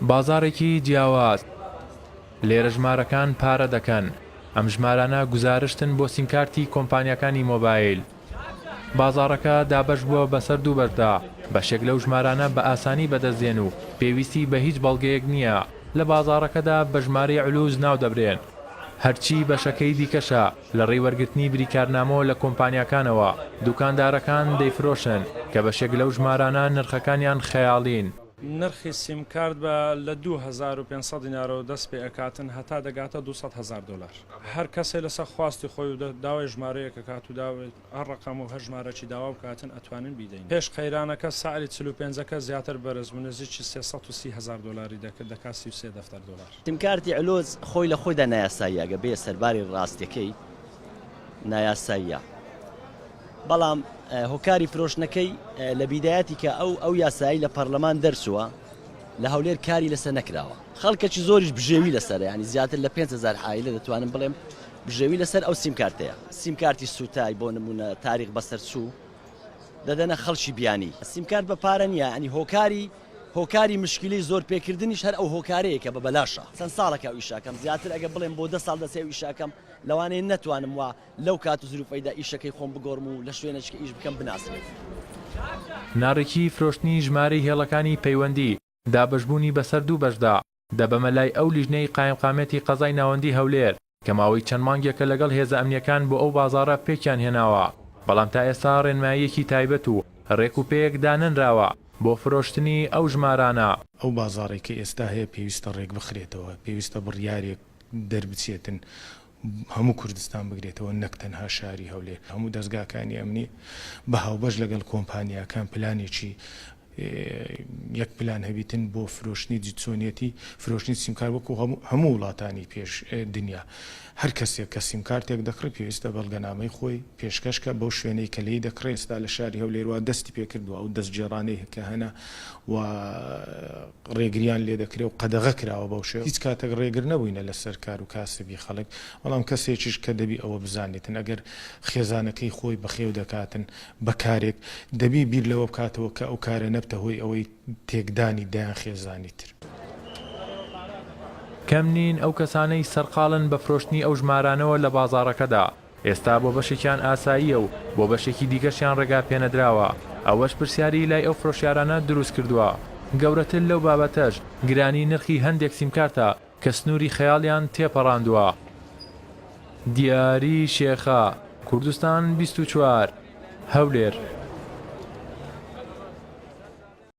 بازارێکی جیاواز لێرە ژمارەکان پارە دەکەن. ئەم ژمارانە گوزارشتن بۆ سیمکارتی کۆمپانیەکانی مۆبایل. بازارەکە دابەش بووە بەسەر دوو بەشدا. بەشێک لەو ژمارانە بە ئاسانی بەدەستدێن و پێویستی بە هیچ بەڵگەیەک نییە. لە بازارەکەدا بە ژمارەی علوز ناو دەبرێن. هەرچی بەشەکەی دیکەشە لە ڕێی وەرگرتنی بریکارنامەوە لە کۆمپانیەکانەوە دوکاندارەکان دەیفرۆشن کە بەشێک لەو ژمارانە نرخەکانیان خەیاڵین. نرخی سیمکارد بە لە 2500 دینارەوە دەست پێ ئەکاتن هەتا دەگاتە 200,000 دلار. هەر کەسێ لەسەر خواستی خۆی و داوای ژمارەیەکە کات و داوای هەر ڕقم و هەر ژمارەی داوا بکاتن ئەتوانن بیدەین. پێش قەیرانەکە سعری 45ەکە زیاتر بەرز نزیکی 330,000 دلاری دەکات 33 دەفتەر دلار. سیمکارتی علۆز خۆی لە خۆیدا نایاساییە بێ سەرباری ڕاستیەکەی نایاساییە. بەڵام هۆکاری فرۆشتنەکەی لە بیدایەتی کە ئەو یاسایی لە پەرلەمان دەرچووە لە هەولێر کاری لەسەر نەکراوە. خەڵکەکی زۆریش بژێوی لەسەر ینی زیاتر لە 5,000 عائیلە دەتوانم بڵێم بژێوی لەسەر ئەو سیمکارتەیە. سیمکارتی سوتای بۆ نمونە تاریخ بەسەر چوو دەدەنە خەڵکی بیانی. سیمکارت بە پارە نییە ینی هۆکاری مشکلی زۆر پێکردنیش هەر ئەو هۆکارەیە کە بە بەلاشە. چەند ساڵێکە ئەو ئیشاکەم زیاتر ئەگە بڵێم بۆ 10 ساڵ دەسێ ئیشاکەم لەوانەیە نەتوانم وە لەو کات و زروفەیدا ئیشەکەی خۆم بگۆڕم و لە شوێنێککە ئیش بکەم بناسێت. ناڕێکی فرۆشتنی ژمارەی هێڵەکانی پەیوەندی دابەشبوونی بەسەر دوو بەشدا دەبەمە لای ئەو لیژنەی قایمقامەتی قەزای ناوەندی هەولێر کە ماوەی چەند مانگێکە لەگەڵ هێزە ئەمنیەکان بۆ ئەو بازارە پێکیان هێناوە. بەڵام تا ئێستا ڕێنماییەکی تایبەت و ڕێک و پێیەک داننراوە بۆ فرۆشتنی ئەو ژمارانە. ئەو بازارێکی ئێستا هەیە پێویستە ڕێک بخرێتەوە، پێویستە بڕیارێک دەربچێتن هەموو کوردستان بگرێتەوە نەک تەنها شاری هەولێر. هەموو دەستگاکانی ئەمنی بە هاوبەش لەگەڵ کۆمپانیاکان پلانێکی یەک پلان هەبیتن بۆ فرۆشتنی جیتسۆنیەتی فرۆشتنی سیمکار وەکو هەموو وڵاتانی پێش دنیا. هەر کەسێک کە سیمکارتێک دەکڕێت پێویستە بەڵگەنامەی خۆی پێشکەشکە بەو شوێنەی کە لی دەکڕێت. ئێستا لە شاری هەولێرەوە دەستی پێکردووە ئەو دەستگێڕانەی کە هەنا و ڕێگریان لێ دەکرێت و قەدەغە کراوە بەو شێوە. هیچ کاتێک ڕێگر نەبووینە لەسەر کار و کاسبی خەڵک. بەڵام کەسێکیش کە دەبی ئەوە بزانێتن ئەگەر خێزانەکەی خۆی بەخێو دەکاتن بە کارێک دەبی بیر لەوە بکاتەوە کە ئەو کارە نەبتە هۆی ئەوەی تێکدانی دایان خێزانی تر. کەم نین ئەو کەسانەی سەرقاڵن بە فرۆشتنی ئەو ژمارانەوە لە بازارەکەدا. ئێستا بۆ بەشێکیان ئاساییە و بۆ بەشێکی دیکەشیان ڕێگا پێنەدراوە. ئەوەش پرسیاری لای ئەو فرۆشیارانە دروست کردووە. گەورەتر لەو بابەتەش گرانی نرخی هەندێک سیمکارتە کە سنووری خەیاڵیان تێپەڕاندووە. دیاری شێخە، کوردستان 24 هەولێر.